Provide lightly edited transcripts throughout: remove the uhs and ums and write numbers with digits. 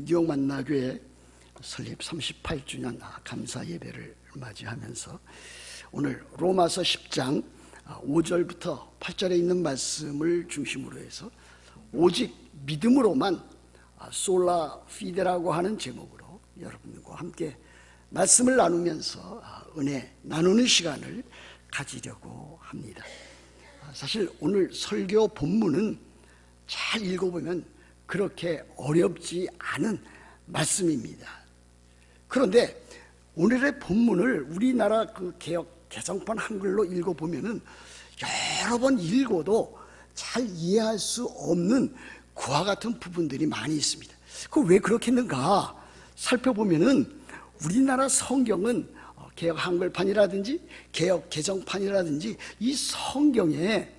뉴욕 만나교회 설립 38주년 감사 예배를 맞이하면서 오늘 로마서 10장 5절부터 8절에 있는 말씀을 중심으로 해서 오직 믿음으로만 솔라 피데라고 하는 제목으로 여러분과 함께 말씀을 나누면서 은혜 나누는 시간을 가지려고 합니다. 사실 오늘 설교 본문은 잘 읽어보면 그렇게 어렵지 않은 말씀입니다. 그런데 오늘의 본문을 우리나라 그 개역 개정판 한글로 읽어보면은 여러 번 읽어도 잘 이해할 수 없는 그와 같은 부분들이 많이 있습니다. 그 왜 그렇겠는가 살펴보면은 우리나라 성경은 개역 한글판이라든지 개역 개정판이라든지 이 성경에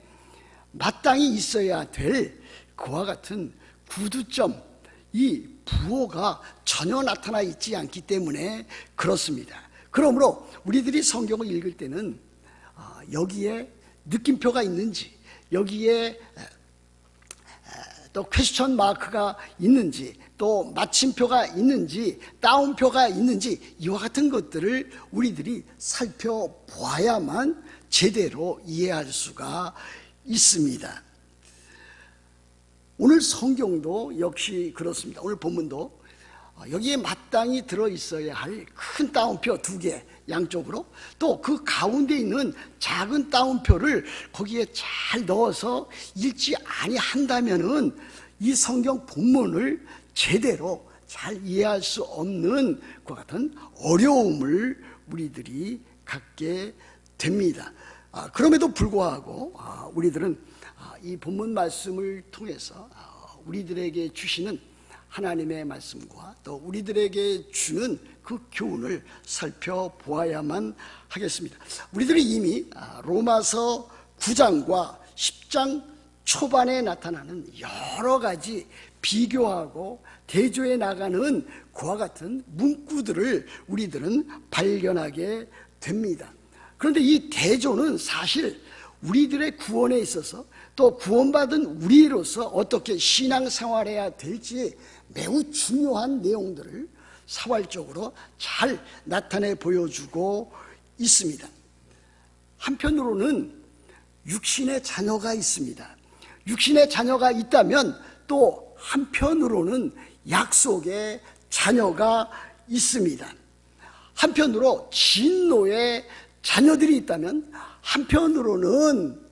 마땅히 있어야 될 그와 같은 구두점, 이 부호가 전혀 나타나 있지 않기 때문에 그렇습니다. 그러므로 우리들이 성경을 읽을 때는 여기에 느낌표가 있는지, 여기에 또 퀘스천 마크가 있는지, 또 마침표가 있는지, 따옴표가 있는지, 이와 같은 것들을 우리들이 살펴보아야만 제대로 이해할 수가 있습니다. 오늘 성경도 역시 그렇습니다. 오늘 본문도 여기에 마땅히 들어있어야 할 큰 따옴표 2개 양쪽으로, 또 그 가운데 있는 작은 따옴표를 거기에 잘 넣어서 읽지 아니한다면은 이 성경 본문을 제대로 잘 이해할 수 없는 그 같은 어려움을 우리들이 갖게 됩니다. 그럼에도 불구하고 우리들은 이 본문 말씀을 통해서 우리들에게 주시는 하나님의 말씀과 또 우리들에게 주는 그 교훈을 살펴보아야만 하겠습니다. 우리들이 이미 로마서 9장과 10장 초반에 나타나는 여러 가지 비교하고 대조해 나가는 그와 같은 문구들을 우리들은 발견하게 됩니다. 그런데 이 대조는 사실 우리들의 구원에 있어서 또 구원받은 우리로서 어떻게 신앙생활해야 될지 매우 중요한 내용들을 사활적으로 잘 나타내 보여주고 있습니다. 한편으로는 육신의 자녀가 있습니다. 육신의 자녀가 있다면 또 한편으로는 약속의 자녀가 있습니다. 한편으로 진노의 자녀들이 있다면 한편으로는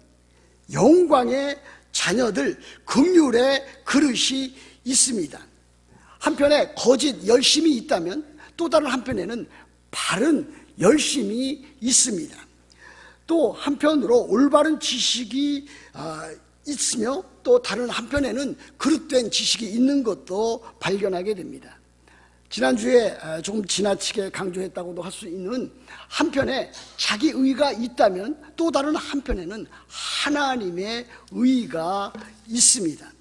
영광의 자녀들, 긍휼의 그릇이 있습니다. 한편에 거짓 열심이 있다면 또 다른 한편에는 바른 열심이 있습니다. 또 한편으로 올바른 지식이 있으며 또 다른 한편에는 그릇된 지식이 있는 것도 발견하게 됩니다. 지난주에 조금 지나치게 강조했다고도 할 수 있는 한편에 자기 의가 있다면 또 다른 한편에는 하나님의 의가 있습니다.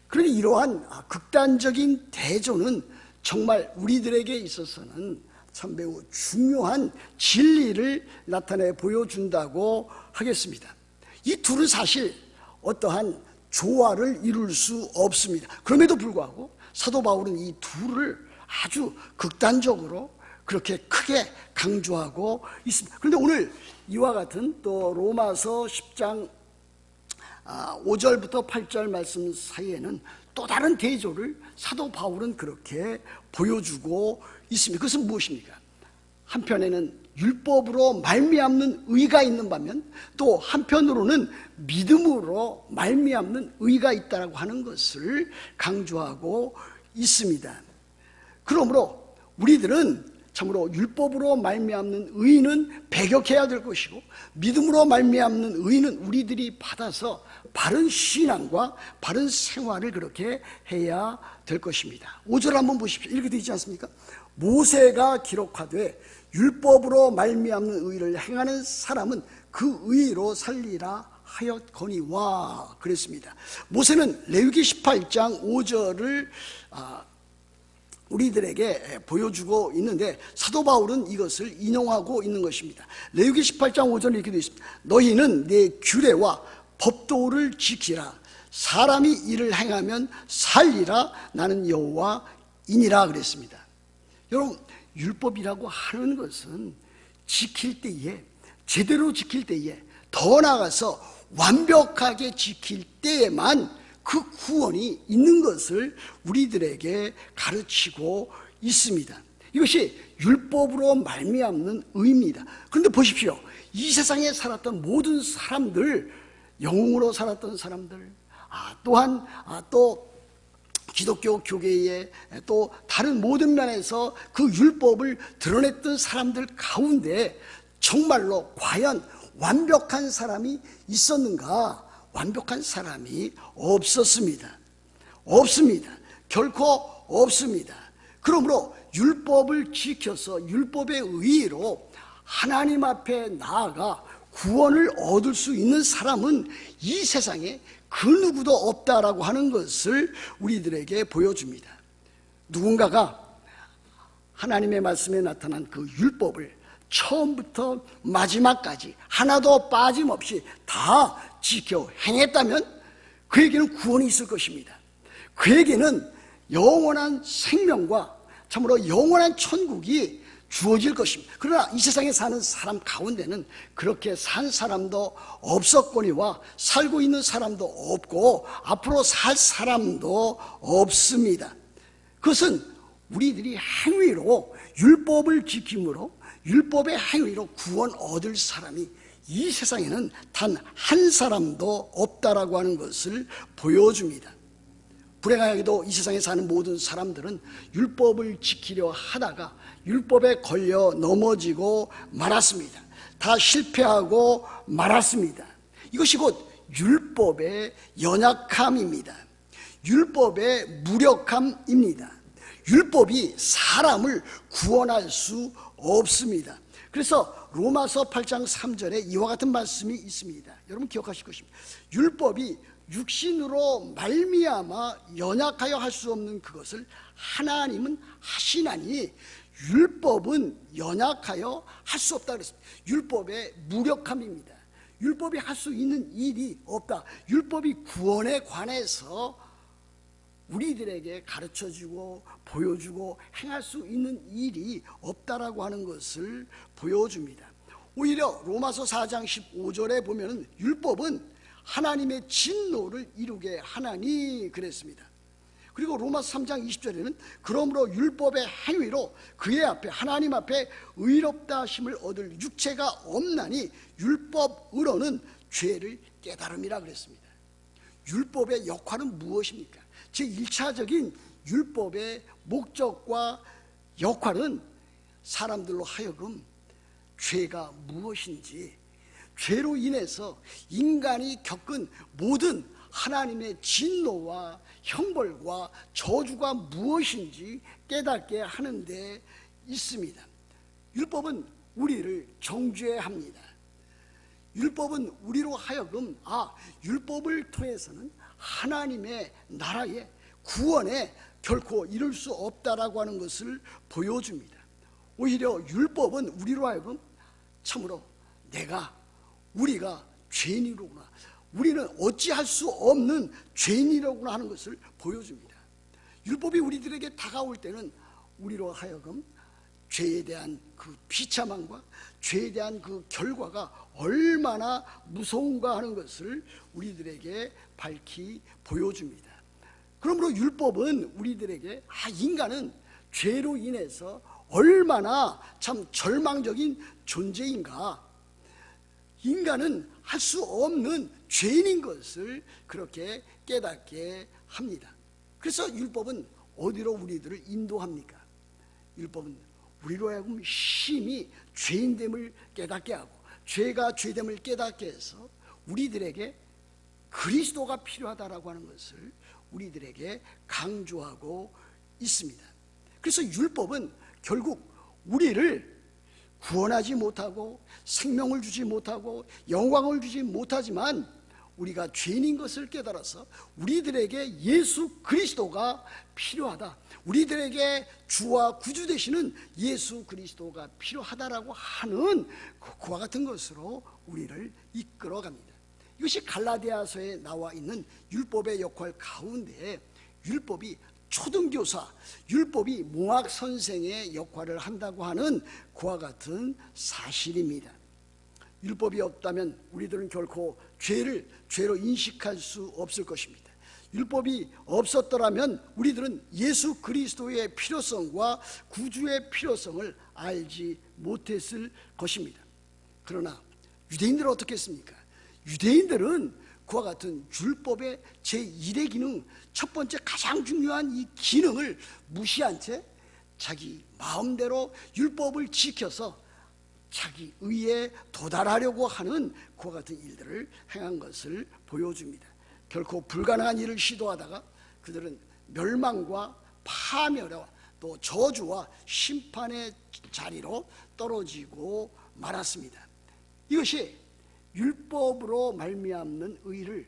그러니 이러한 극단적인 대조는 정말 우리들에게 있어서는 참 매우 중요한 진리를 나타내 보여준다고 하겠습니다. 이 둘은 사실 어떠한 조화를 이룰 수 없습니다. 그럼에도 불구하고 사도 바울은 이 둘을 아주 극단적으로 그렇게 크게 강조하고 있습니다. 그런데 오늘 이와 같은 또 로마서 10장 5절부터 8절 말씀 사이에는 또 다른 대조를 사도 바울은 그렇게 보여주고 있습니다. 그것은 무엇입니까? 한편에는 율법으로 말미암는 의가 있는 반면 또 한편으로는 믿음으로 말미암는 의가 있다라고 하는 것을 강조하고 있습니다. 그러므로 우리들은 참으로 율법으로 말미암는 의는 배격해야 될 것이고 믿음으로 말미암는 의는 우리들이 받아서 바른 신앙과 바른 생활을 그렇게 해야 될 것입니다. 5절 한번 보십시오. 이렇게 되어 있지 않습니까? 모세가 기록하되 율법으로 말미암는 의를 행하는 사람은 그 의로 살리라 하였거니와 그랬습니다. 모세는 레위기 18장 5절을 우리들에게 보여주고 있는데 사도 바울은 이것을 인용하고 있는 것입니다. 레위기 18장 5절에 이렇게 되어 있습니다. 너희는 내 규례와 법도를 지키라. 사람이 이를 행하면 살리라. 나는 여호와 이니라 그랬습니다. 여러분, 율법이라고 하는 것은 지킬 때에, 제대로 지킬 때에, 더 나아가서 완벽하게 지킬 때에만 그 구원이 있는 것을 우리들에게 가르치고 있습니다. 이것이 율법으로 말미암는 의입니다. 그런데 보십시오. 이 세상에 살았던 모든 사람들, 영웅으로 살았던 사람들, 또한 또 기독교 교계에 또 다른 모든 면에서 그 율법을 드러냈던 사람들 가운데 정말로 과연 완벽한 사람이 있었는가? 완벽한 사람이 없었습니다. 없습니다. 결코 없습니다. 그러므로 율법을 지켜서 율법의 의의로 하나님 앞에 나아가 구원을 얻을 수 있는 사람은 이 세상에 그 누구도 없다라고 하는 것을 우리들에게 보여줍니다. 누군가가 하나님의 말씀에 나타난 그 율법을 처음부터 마지막까지 하나도 빠짐없이 다 지켜 행했다면 그에게는 구원이 있을 것입니다. 그에게는 영원한 생명과 참으로 영원한 천국이 주어질 것입니다. 그러나 이 세상에 사는 사람 가운데는 그렇게 산 사람도 없었거니와 살고 있는 사람도 없고 앞으로 살 사람도 없습니다. 그것은 우리들이 행위로 율법을 지킴으로 율법의 행위로 구원 얻을 사람이 이 세상에는 단 한 사람도 없다라고 하는 것을 보여줍니다. 불행하게도 이 세상에 사는 모든 사람들은 율법을 지키려 하다가 율법에 걸려 넘어지고 말았습니다. 다 실패하고 말았습니다. 이것이 곧 율법의 연약함입니다. 율법의 무력함입니다. 율법이 사람을 구원할 수 없습니다. 그래서 로마서 8장 3절에 이와 같은 말씀이 있습니다. 여러분 기억하실 것입니다. 율법이 육신으로 말미암아 연약하여 할 수 없는 그것을 하나님은 하시나니 율법은 연약하여 할 수 없다 그랬습니다. 율법의 무력함입니다. 율법이 할 수 있는 일이 없다. 율법이 구원에 관해서 우리들에게 가르쳐주고 보여주고 행할 수 있는 일이 없다라고 하는 것을 보여줍니다. 오히려 로마서 4장 15절에 보면 율법은 하나님의 진노를 이루게 하나니 그랬습니다. 그리고 로마서 3장 20절에는 그러므로 율법의 행위로 그의 앞에 하나님 앞에 의롭다 하심을 얻을 육체가 없나니 율법으로는 죄를 깨달음이라 그랬습니다. 율법의 역할은 무엇입니까? 제1차적인 율법의 목적과 역할은 사람들로 하여금 죄가 무엇인지, 죄로 인해서 인간이 겪은 모든 하나님의 진노와 형벌과 저주가 무엇인지 깨닫게 하는 데 있습니다. 율법은 우리를 정죄해야 합니다. 율법은 우리로 하여금 율법을 통해서는 하나님의 나라의 구원에 결코 이룰 수 없다라고 하는 것을 보여줍니다. 오히려 율법은 우리로 하여금 참으로 우리가 죄인이로구나, 우리는 어찌할 수 없는 죄인이로구나 하는 것을 보여줍니다. 율법이 우리들에게 다가올 때는 우리로 하여금 죄에 대한 그 비참함과 죄에 대한 그 결과가 얼마나 무서운가 하는 것을 우리들에게 밝히 보여줍니다. 그러므로 율법은 우리들에게 인간은 죄로 인해서 얼마나 참 절망적인 존재인가, 인간은 할 수 없는 죄인인 것을 그렇게 깨닫게 합니다. 그래서 율법은 어디로 우리들을 인도합니까? 율법은 우리로 하여금 심히 죄인됨을 깨닫게 하고 죄가 죄됨을 깨닫게 해서 우리들에게 그리스도가 필요하다라고 하는 것을 우리들에게 강조하고 있습니다. 그래서 율법은 결국 우리를 구원하지 못하고 생명을 주지 못하고 영광을 주지 못하지만 우리가 죄인인 것을 깨달아서 우리들에게 예수 그리스도가 필요하다, 우리들에게 주와 구주 되시는 예수 그리스도가 필요하다라고 하는 그와 같은 것으로 우리를 이끌어갑니다. 이것이 갈라디아서에 나와 있는 율법의 역할 가운데 율법이 초등교사, 율법이 몽학 선생의 역할을 한다고 하는 그와 같은 사실입니다. 율법이 없다면 우리들은 결코 죄를 죄로 인식할 수 없을 것입니다. 율법이 없었더라면 우리들은 예수 그리스도의 필요성과 구주의 필요성을 알지 못했을 것입니다. 그러나 유대인들은 어떻게 했습니까? 유대인들은 그와 같은 율법의 제1의 기능, 첫 번째 가장 중요한 이 기능을 무시한 채 자기 마음대로 율법을 지켜서 자기 의에 도달하려고 하는 그와 같은 일들을 행한 것을 보여줍니다. 결코 불가능한 일을 시도하다가 그들은 멸망과 파멸과 또 저주와 심판의 자리로 떨어지고 말았습니다. 이것이 율법으로 말미암는 의를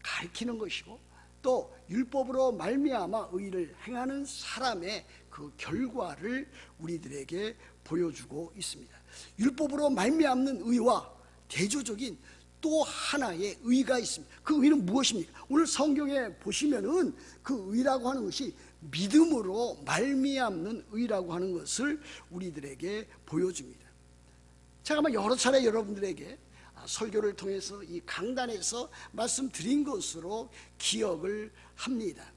가리키는 것이고 또 율법으로 말미암아 의를 행하는 사람의 그 결과를 우리들에게 보여주고 있습니다. 율법으로 말미암는 의와 대조적인 또 하나의 의가 있습니다. 그 의는 무엇입니까? 오늘 성경에 보시면은 그 의라고 하는 것이 믿음으로 말미암는 의라고 하는 것을 우리들에게 보여줍니다. 제가 아마 여러 차례 여러분들에게 설교를 통해서 이 강단에서 말씀드린 것으로 기억을 합니다.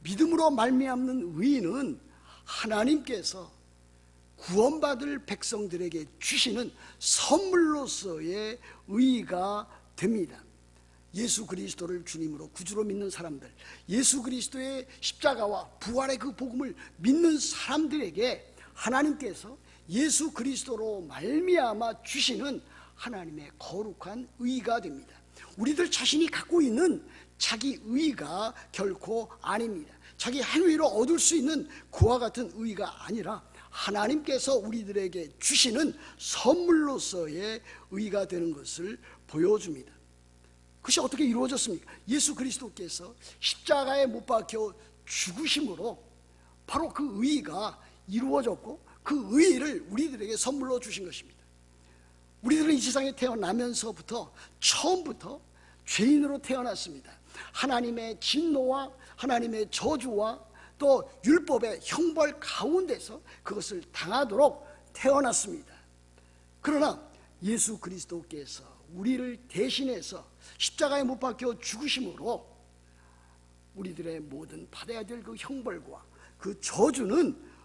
믿음으로 말미암는 의는 하나님께서 구원받을 백성들에게 주시는 선물로서의 의가 됩니다. 예수 그리스도를 주님으로 구주로 믿는 사람들, 예수 그리스도의 십자가와 부활의 그 복음을 믿는 사람들에게 하나님께서 예수 그리스도로 말미암아 주시는 하나님의 거룩한 의가 됩니다. 우리들 자신이 갖고 있는 자기 의가 결코 아닙니다. 자기 행위로 얻을 수 있는 그와 같은 의가 아니라 하나님께서 우리들에게 주시는 선물로서의 의가 되는 것을 보여줍니다. 그것이 어떻게 이루어졌습니까? 예수 그리스도께서 십자가에 못 박혀 죽으심으로 바로 그 의가 이루어졌고 그 의를 우리들에게 선물로 주신 것입니다. 우리들은 이 세상에 태어나면서부터 처음부터 죄인으로 태어났습니다. 하나님의 진노와 하나님의 저주와 또 율법의 형벌 가운데서 그것을 당하도록 태어났습니다. 그러나 예수 그리스도께서 우리를 대신해서 십자가에 못 박혀 죽으심으로 우리들의 모든 받아야 될 그 형벌과 그 저주는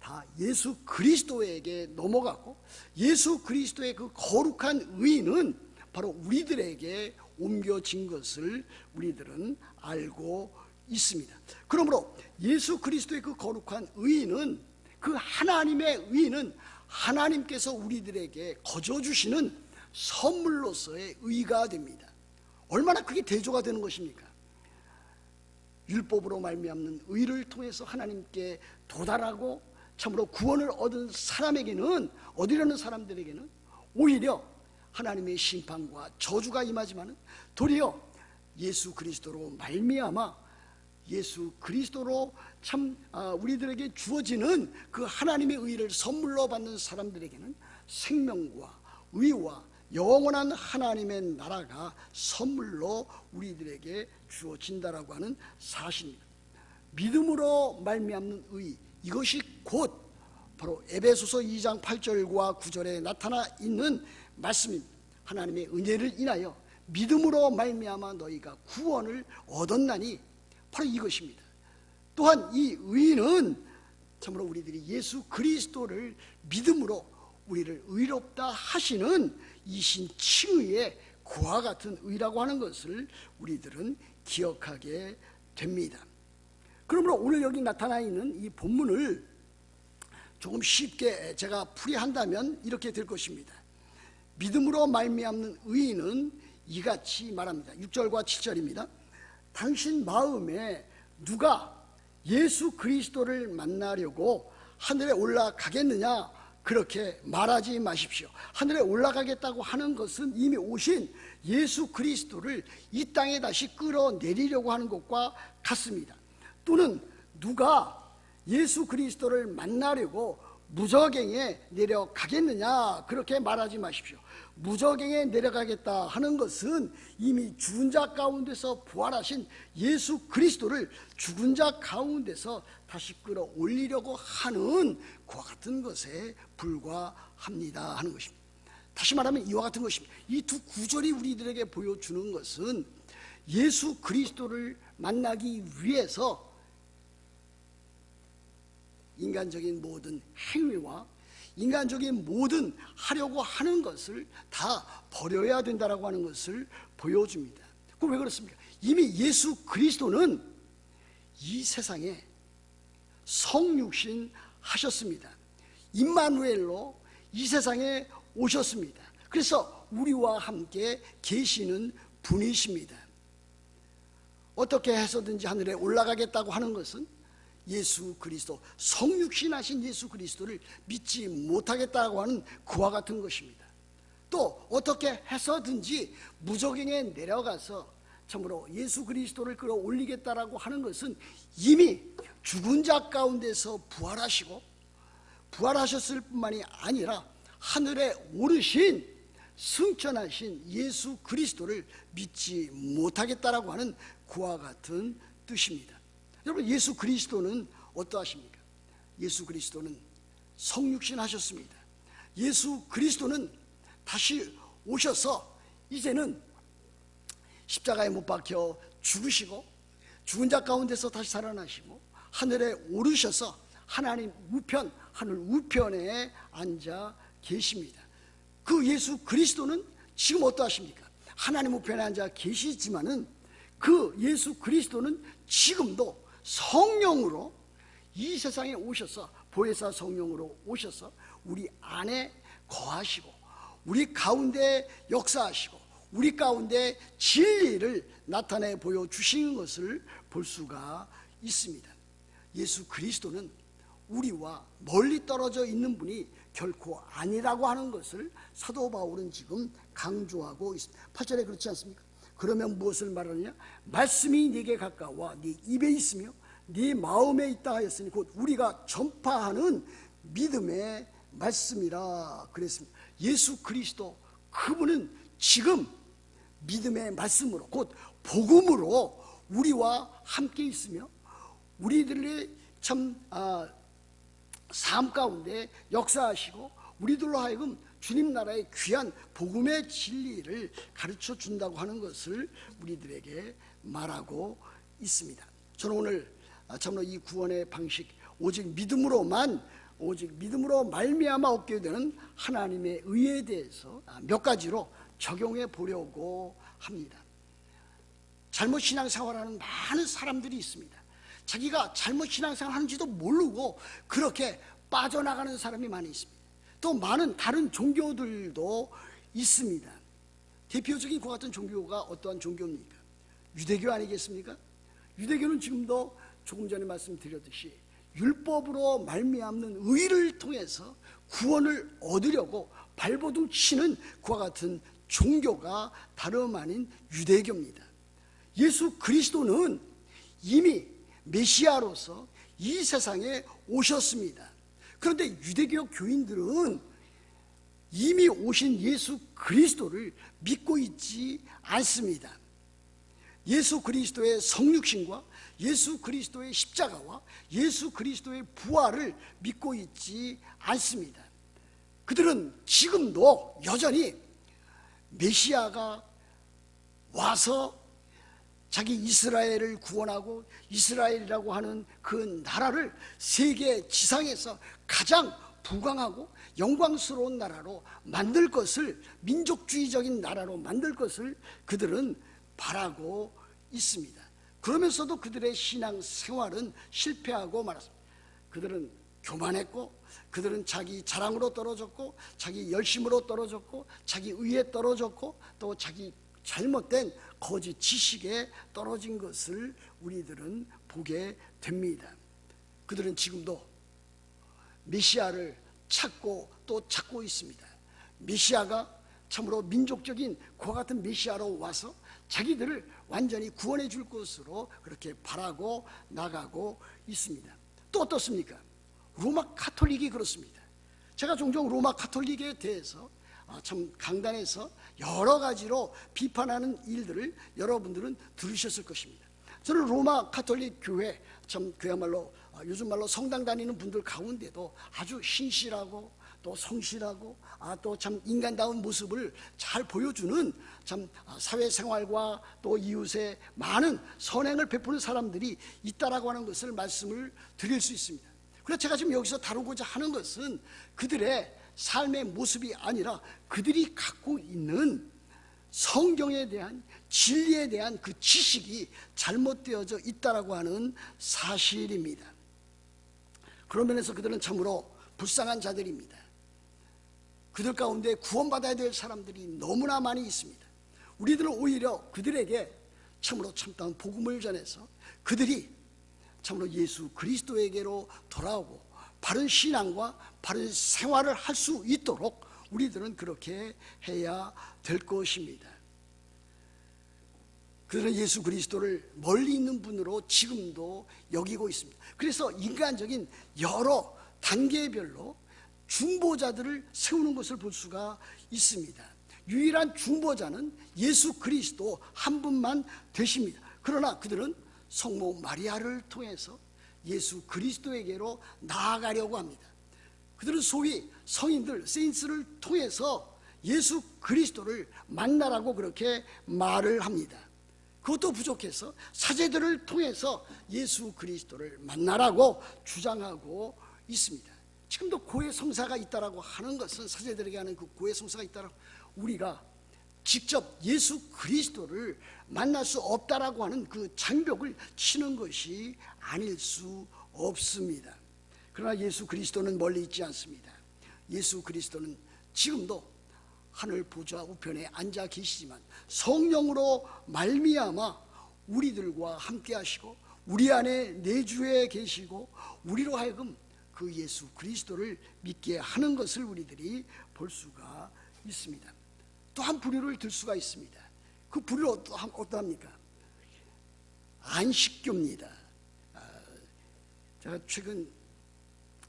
다 예수 그리스도에게 넘어갔고 예수 그리스도의 그 거룩한 의는 바로 우리들에게 옮겨진 것을 우리들은 알고 있습니다. 그러므로 예수 그리스도의 그 거룩한 의는 그 하나님의 의는 하나님께서 우리들에게 거저 주시는 선물로서의 의가 됩니다. 얼마나 크게 대조가 되는 것입니까? 율법으로 말미암는 의를 통해서 하나님께 도달하고 참으로 구원을 얻은 사람에게는 얻으려는 사람들에게는 오히려 하나님의 심판과 저주가 임하지만 도리어 예수 그리스도로 말미암아 예수 그리스도로 참 우리들에게 주어지는 그 하나님의 의를 선물로 받는 사람들에게는 생명과 의와 영원한 하나님의 나라가 선물로 우리들에게 주어진다라고 하는 사실입니다. 믿음으로 말미암는 의, 이것이 곧 바로 에베소서 2장 8절과 9절에 나타나 있는 말씀입니다. 하나님의 은혜를 인하여 믿음으로 말미암아 너희가 구원을 얻었나니 바로 이것입니다. 또한 이 의는 참으로 우리들이 예수 그리스도를 믿음으로 우리를 의롭다 하시는 이신 칭의의 그와 같은 의라고 하는 것을 우리들은 기억하게 됩니다. 그러므로 오늘 여기 나타나 있는 이 본문을 조금 쉽게 제가 풀이한다면 이렇게 될 것입니다. 믿음으로 말미암는 의인은 이같이 말합니다. 6절과 7절입니다. 당신 마음에 누가 예수 그리스도를 만나려고 하늘에 올라가겠느냐 그렇게 말하지 마십시오. 하늘에 올라가겠다고 하는 것은 이미 오신 예수 그리스도를 이 땅에 다시 끌어내리려고 하는 것과 같습니다. 또는 누가 예수 그리스도를 만나려고 무저갱에 내려가겠느냐 그렇게 말하지 마십시오. 무저갱에 내려가겠다 하는 것은 이미 죽은 자 가운데서 부활하신 예수 그리스도를 죽은 자 가운데서 다시 끌어올리려고 하는 그와 같은 것에 불과합니다 하는 것입니다. 다시 말하면 이와 같은 것입니다. 이 두 구절이 우리들에게 보여주는 것은 예수 그리스도를 만나기 위해서 인간적인 모든 행위와 인간적인 모든 하려고 하는 것을 다 버려야 된다라고 하는 것을 보여줍니다. 그럼 왜 그렇습니까? 이미 예수 그리스도는 이 세상에 성육신 하셨습니다. 임마누엘로 이 세상에 오셨습니다. 그래서 우리와 함께 계시는 분이십니다. 어떻게 해서든지 하늘에 올라가겠다고 하는 것은 예수 그리스도, 성육신하신 예수 그리스도를 믿지 못하겠다고 하는 그와 같은 것입니다. 또 어떻게 해서든지 무저갱에 내려가서 참으로 예수 그리스도를 끌어올리겠다라고 하는 것은 이미 죽은 자 가운데서 부활하시고 부활하셨을 뿐만이 아니라 하늘에 오르신 승천하신 예수 그리스도를 믿지 못하겠다라고 하는 그와 같은 뜻입니다. 여러분, 예수 그리스도는 어떠하십니까? 예수 그리스도는 성육신 하셨습니다. 예수 그리스도는 다시 오셔서 이제는 십자가에 못 박혀 죽으시고 죽은 자 가운데서 다시 살아나시고 하늘에 오르셔서 하나님 우편, 하늘 우편에 앉아 계십니다. 그 예수 그리스도는 지금 어떠하십니까? 하나님 우편에 앉아 계시지만은 그 예수 그리스도는 지금도 성령으로 이 세상에 오셔서 보혜사 성령으로 오셔서 우리 안에 거하시고 우리 가운데 역사하시고 우리 가운데 진리를 나타내 보여주시는 것을 볼 수가 있습니다. 예수 그리스도는 우리와 멀리 떨어져 있는 분이 결코 아니라고 하는 것을 사도 바울은 지금 강조하고 있습니다. 8절에 그렇지 않습니까? 그러면 무엇을 말하느냐? 말씀이 네게 가까워 네 입에 있으며 네 마음에 있다 하였으니 곧 우리가 전파하는 믿음의 말씀이라 그랬습니다. 예수 그리스도 그분은 지금 믿음의 말씀으로 곧 복음으로 우리와 함께 있으며 우리들의 참 삶 가운데 역사하시고 우리들로 하여금 주님 나라의 귀한 복음의 진리를 가르쳐 준다고 하는 것을 우리들에게 말하고 있습니다. 저는 오늘 참으로 이 구원의 방식 오직 믿음으로 말미암아 얻게 되는 하나님의 의에 대해서 몇 가지로 적용해 보려고 합니다. 잘못 신앙생활하는 많은 사람들이 있습니다. 자기가 잘못 신앙생활 하는지도 모르고 그렇게 빠져나가는 사람이 많이 있습니다. 또 많은 다른 종교들도 있습니다. 대표적인 그 같은 종교가 어떠한 종교입니까? 유대교 아니겠습니까? 유대교는 지금도 조금 전에 말씀드렸듯이 율법으로 말미암는 의를 통해서 구원을 얻으려고 발버둥 치는 그와 같은 종교가 다름 아닌 유대교입니다. 예수 그리스도는 이미 메시아로서 이 세상에 오셨습니다. 그런데 유대교 교인들은 이미 오신 예수 그리스도를 믿고 있지 않습니다. 예수 그리스도의 성육신과 예수 그리스도의 십자가와 예수 그리스도의 부활을 믿고 있지 않습니다. 그들은 지금도 여전히 메시아가 와서 자기 이스라엘을 구원하고 이스라엘이라고 하는 그 나라를 세계 지상에서 가장 부강하고 영광스러운 나라로 만들 것을, 민족주의적인 나라로 만들 것을 그들은 바라고 있습니다. 그러면서도 그들의 신앙생활은 실패하고 말았습니다. 그들은 교만했고 그들은 자기 자랑으로 떨어졌고 자기 열심으로 떨어졌고 자기 의에 떨어졌고 또 자기 잘못된 거짓 지식에 떨어진 것을 우리들은 보게 됩니다. 그들은 지금도 메시아를 찾고 또 찾고 있습니다. 메시아가 참으로 민족적인 그와 같은 메시아로 와서 자기들을 완전히 구원해 줄 것으로 그렇게 바라고 나가고 있습니다. 또 어떻습니까? 로마 가톨릭이 그렇습니다. 제가 종종 로마 가톨릭에 대해서 참 강단에서 여러 가지로 비판하는 일들을 여러분들은 들으셨을 것입니다. 저는 로마 가톨릭 교회, 참 그야말로 요즘 말로 성당 다니는 분들 가운데도 아주 신실하고 또 성실하고 또 참 인간다운 모습을 잘 보여주는 참 사회생활과 또 이웃에 많은 선행을 베푸는 사람들이 있다라고 하는 것을 말씀을 드릴 수 있습니다. 그래서 제가 지금 여기서 다루고자 하는 것은 그들의 삶의 모습이 아니라 그들이 갖고 있는 성경에 대한 진리에 대한 그 지식이 잘못되어져 있다라고 하는 사실입니다. 그런 면에서 그들은 참으로 불쌍한 자들입니다. 그들 가운데 구원받아야 될 사람들이 너무나 많이 있습니다. 우리들은 오히려 그들에게 참으로 참다운 복음을 전해서 그들이 참으로 예수 그리스도에게로 돌아오고 바른 신앙과 바른 생활을 할 수 있도록 우리들은 그렇게 해야 될 것입니다. 그들은 예수 그리스도를 멀리 있는 분으로 지금도 여기고 있습니다. 그래서 인간적인 여러 단계별로 중보자들을 세우는 것을 볼 수가 있습니다. 유일한 중보자는 예수 그리스도 한 분만 되십니다. 그러나 그들은 성모 마리아를 통해서 예수 그리스도에게로 나아가려고 합니다. 그들은 소위 성인들, 세인트를 통해서 예수 그리스도를 만나라고 그렇게 말을 합니다. 그것도 부족해서 사제들을 통해서 예수 그리스도를 만나라고 주장하고 있습니다. 지금도 고해 성사가 있다라고 하는 것은, 사제들에게 하는 그 고해 성사가 있다라고, 우리가 직접 예수 그리스도를 만날 수 없다라고 하는 그 장벽을 치는 것이 아닐 수 없습니다. 그러나 예수 그리스도는 멀리 있지 않습니다. 예수 그리스도는 지금도 하늘 보좌 우편에 앉아 계시지만 성령으로 말미암아 우리들과 함께 하시고 우리 안에 내주에 계시고 우리로 하여금 그 예수 그리스도를 믿게 하는 것을 우리들이 볼 수가 있습니다. 또 한 부류를 들 수가 있습니다. 그 부류는 어떠합니까? 안식교입니다. 제가 최근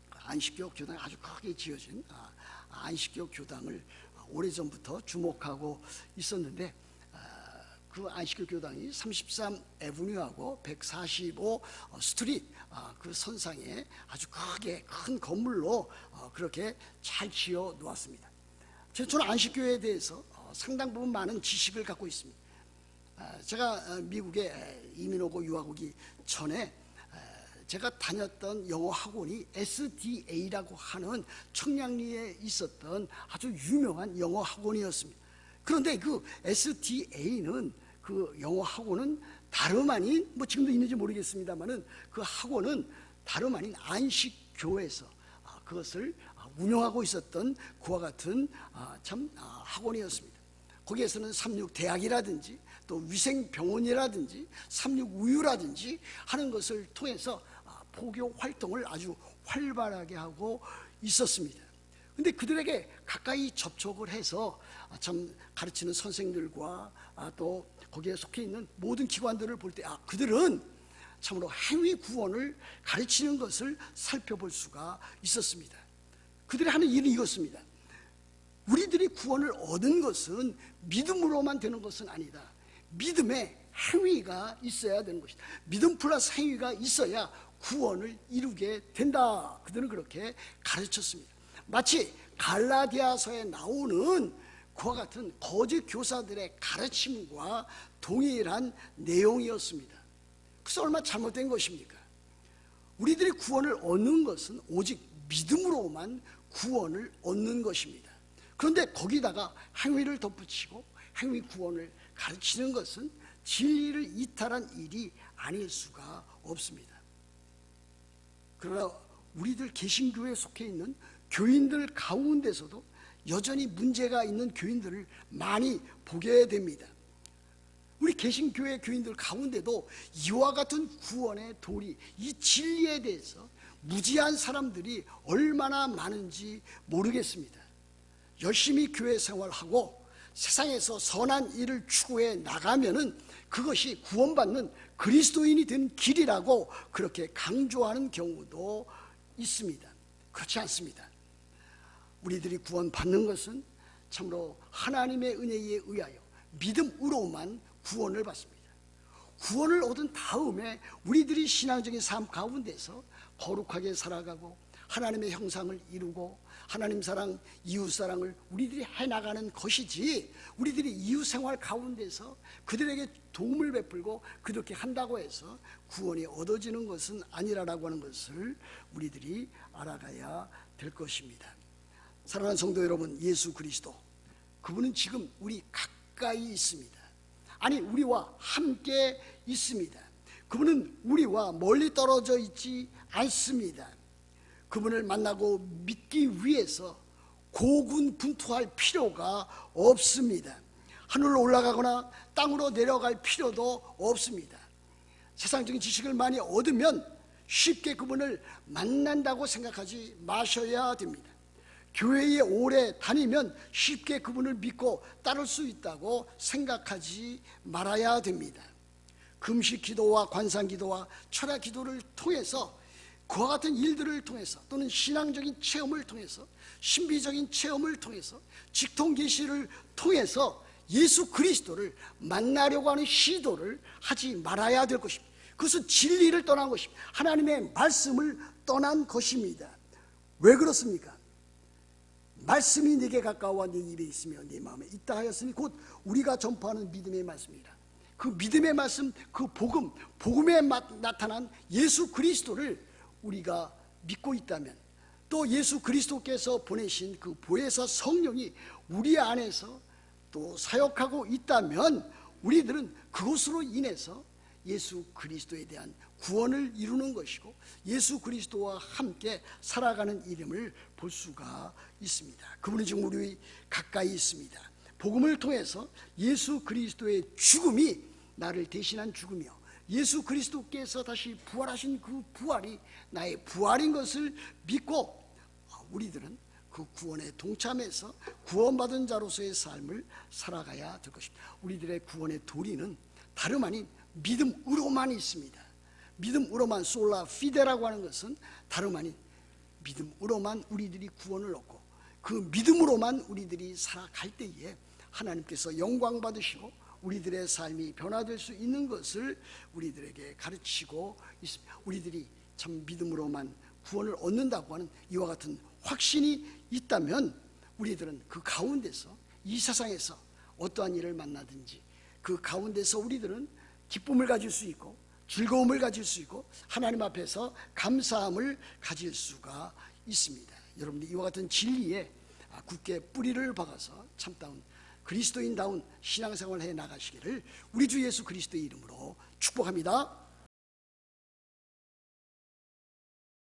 안식교 교당이 아주 크게 지어진 안식교 교당을 오래전부터 주목하고 있었는데, 그 안식교 교당이 33 애브뉴하고 145 스트릿 그 선상에 아주 크게 큰 건물로 그렇게 잘 지어 놓았습니다. 저는 안식교에 대해서 상당 부분 많은 지식을 갖고 있습니다. 제가 미국에 이민 오고 유학 오기 전에 제가 다녔던 영어 학원이 SDA라고 하는 청량리에 있었던 아주 유명한 영어 학원이었습니다. 그런데 그 SDA는, 그 영어 학원은 다름 아닌, 지금도 있는지 모르겠습니다만은 그 학원은 다름 아닌 안식교에서 그것을 운영하고 있었던 그와 같은 참 학원이었습니다. 거기에서는 삼육대학이라든지 또 위생병원이라든지 삼육우유라든지 하는 것을 통해서 포교 활동을 아주 활발하게 하고 있었습니다. 근데 그들에게 가까이 접촉을 해서 참 가르치는 선생들과 또 거기에 속해 있는 모든 기관들을 볼 때 그들은 참으로 행위 구원을 가르치는 것을 살펴볼 수가 있었습니다. 그들이 하는 일은 이것입니다. 우리들이 구원을 얻은 것은 믿음으로만 되는 것은 아니다. 믿음의 행위가 있어야 되는 것이다. 믿음 플러스 행위가 있어야 구원을 이루게 된다. 그들은 그렇게 가르쳤습니다. 마치 갈라디아서에 나오는 그와 같은 거짓 교사들의 가르침과 동일한 내용이었습니다. 그래서 얼마나 잘못된 것입니까? 우리들이 구원을 얻는 것은 오직 믿음으로만 구원을 얻는 것입니다. 그런데 거기다가 행위를 덧붙이고 행위 구원을 가르치는 것은 진리를 이탈한 일이 아닐 수가 없습니다. 그러나 우리들 개신교에 속해 있는 교인들 가운데서도 여전히 문제가 있는 교인들을 많이 보게 됩니다. 우리 개신교회 교인들 가운데도 이와 같은 구원의 도리, 이 진리에 대해서 무지한 사람들이 얼마나 많은지 모르겠습니다. 열심히 교회 생활하고 세상에서 선한 일을 추구해 나가면은 그것이 구원받는 그리스도인이 된 길이라고 그렇게 강조하는 경우도 있습니다. 그렇지 않습니다. 우리들이 구원받는 것은 참으로 하나님의 은혜에 의하여 믿음으로만 구원을 받습니다. 구원을 얻은 다음에 우리들이 신앙적인 삶 가운데서 거룩하게 살아가고 하나님의 형상을 이루고 하나님 사랑, 이웃 사랑을 우리들이 해나가는 것이지, 우리들이 이웃 생활 가운데서 그들에게 도움을 베풀고 그렇게 한다고 해서 구원이 얻어지는 것은 아니라고 하는 것을 우리들이 알아가야 될 것입니다. 사랑하는 성도 여러분, 예수 그리스도, 그분은 지금 우리 가까이 있습니다. 아니, 우리와 함께 있습니다. 그분은 우리와 멀리 떨어져 있지 않습니다. 그분을 만나고 믿기 위해서 고군분투할 필요가 없습니다. 하늘로 올라가거나 땅으로 내려갈 필요도 없습니다. 세상적인 지식을 많이 얻으면 쉽게 그분을 만난다고 생각하지 마셔야 됩니다. 교회에 오래 다니면 쉽게 그분을 믿고 따를 수 있다고 생각하지 말아야 됩니다. 금식 기도와 관상 기도와 철야 기도를 통해서, 그와 같은 일들을 통해서, 또는 신앙적인 체험을 통해서, 신비적인 체험을 통해서, 직통 계시를 통해서 예수 그리스도를 만나려고 하는 시도를 하지 말아야 될 것입니다. 그것은 진리를 떠난 것입니다. 하나님의 말씀을 떠난 것입니다. 왜 그렇습니까? 말씀이 내게 가까워 네 입에 있으며 네 마음에 있다 하였으니 곧 우리가 전파하는 믿음의 말씀이라. 그 믿음의 말씀, 그 복음에 나타난 예수 그리스도를 우리가 믿고 있다면, 또 예수 그리스도께서 보내신 그 보혜사 성령이 우리 안에서 또 사역하고 있다면, 우리들은 그것으로 인해서 예수 그리스도에 대한 구원을 이루는 것이고 예수 그리스도와 함께 살아가는 이름을 볼 수가 있습니다. 그분은 지금 우리 가까이 있습니다. 복음을 통해서 예수 그리스도의 죽음이 나를 대신한 죽음이요, 예수 그리스도께서 다시 부활하신 그 부활이 나의 부활인 것을 믿고 우리들은 그 구원에 동참해서 구원받은 자로서의 삶을 살아가야 될 것입니다. 우리들의 구원의 도리는 다름 아닌 믿음으로만 있습니다. 믿음으로만, 솔라 피데라고 하는 것은 다름 아닌 믿음으로만 우리들이 구원을 얻고 그 믿음으로만 우리들이 살아갈 때에 하나님께서 영광 받으시고 우리들의 삶이 변화될 수 있는 것을 우리들에게 가르치고 있습니다. 우리들이 참 믿음으로만 구원을 얻는다고 하는 이와 같은 확신이 있다면, 우리들은 그 가운데서, 이 세상에서 어떠한 일을 만나든지 그 가운데서 우리들은 기쁨을 가질 수 있고 즐거움을 가질 수 있고 하나님 앞에서 감사함을 가질 수가 있습니다. 여러분들 이와 같은 진리에 굳게 뿌리를 박아서 참다운 그리스도인다운 신앙생활을 해 나가시기를 우리 주 예수 그리스도의 이름으로 축복합니다.